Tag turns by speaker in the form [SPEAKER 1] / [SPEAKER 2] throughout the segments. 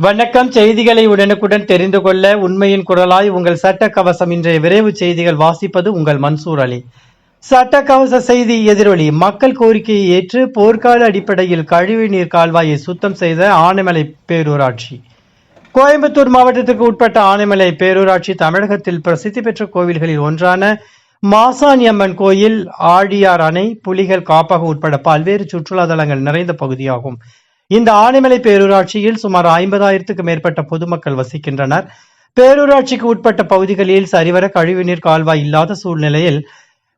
[SPEAKER 1] வணக்கம். செய்திகளை உடனுக்குடன் தெரிந்து கொள்ள உண்மையின் குரலாய் உங்கள் சட்ட கவசம். இன்றைய விரைவு செய்திகள் வாசிப்பது உங்கள் மன்சூர் அலி. சட்ட கவச செய்தி எதிரொலி. மக்கள் கோரிக்கையை ஏற்று போர்க்கால அடிப்படையில் கழிவுநீர் கால்வாயை சுத்தம் செய்த ஆனைமலை பேரூராட்சி. கோயம்புத்தூர் மாவட்டத்திற்கு உட்பட்ட ஆனைமலை பேரூராட்சி தமிழகத்தில் பிரசித்தி பெற்ற கோவில்களில் ஒன்றான மாசாணியம்மன் கோயில், ஆழியார் அணை, புலிகள் காப்பகம் உட்பட பல்வேறு சுற்றுலா தலங்கள் நிறைந்த பகுதியாகும். இந்த ஆனைமலை பேரூராட்சியில் சுமார் 50,000க்கும் மேற்பட்ட பொதுமக்கள் வசிக்கின்றனர். பேரூராட்சிக்கு உட்பட்ட பகுதிகளில் சரிவர கழிவுநீர் கால்வாய் இல்லாத சூழ்நிலையில்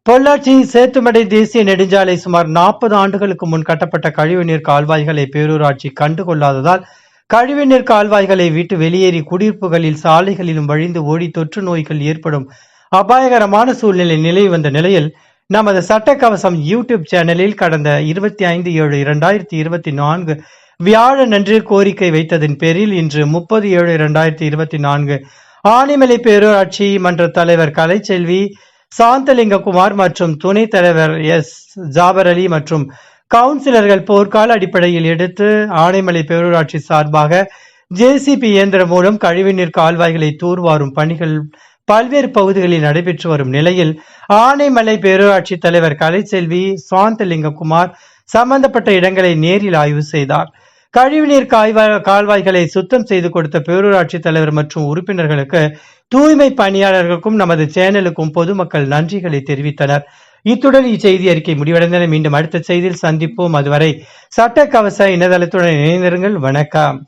[SPEAKER 1] பொள்ளாச்சி சேத்துமடை தேசிய நெடுஞ்சாலை சுமார் 40 ஆண்டுகளுக்கு முன் கட்டப்பட்ட கழிவுநீர் கால்வாய்களை பேரூராட்சி கண்டுகொள்ளாததால் கழிவுநீர் கால்வாய்களை விட்டு வெளியேறி குடியிருப்புகளில் சாலைகளிலும் வழிந்து ஓடி தொற்று நோய்கள் ஏற்படும் அபாயகரமான சூழ்நிலை நிலவி வந்த நிலையில் நமது சட்ட கவசம் யூடியூப் சேனலில் கடந்த 25/7/2024 வியாழனன்று கோரிக்கை வைத்ததன் பேரில் இன்று 30/7/2024 ஆனைமலை பேரூராட்சி மன்ற தலைவர் கலைச்செல்வி சாந்தலிங்ககுமார் மற்றும் துணைத் தலைவர் எஸ் ஜாபர் அலி மற்றும் கவுன்சிலர்கள் போர்க்கால அடிப்படையில் எடுத்து ஆனைமலை பேரூராட்சி சார்பாக ஜேசிபி இயந்திரம் மூலம் கழிவுநீர் கால்வாய்களை தூர்வாரும் பணிகள் பல்வேறு பகுதிகளில் நடைபெற்று வரும் நிலையில் ஆனைமலை பேரூராட்சி தலைவர் கலைச்செல்வி சாந்தலிங்ககுமார் சம்பந்தப்பட்ட இடங்களை நேரில் ஆய்வு செய்தார். கழிவுநீர் கால்வாய்களை சுத்தம் செய்து கொடுத்த பேரூராட்சி தலைவர் மற்றும் உறுப்பினர்களுக்கு, தூய்மை பணியாளர்களுக்கும் நமது சேனலுக்கும் பொதுமக்கள் நன்றிகளை தெரிவித்தனர். இத்துடன் இச்செய்தி அறிக்கை முடிவடைந்தன. மீண்டும் அடுத்த செய்தியில் சந்திப்போம். அதுவரை சட்ட கவச இணையதளத்துடன் இணைந்திருங்கள். வணக்கம்.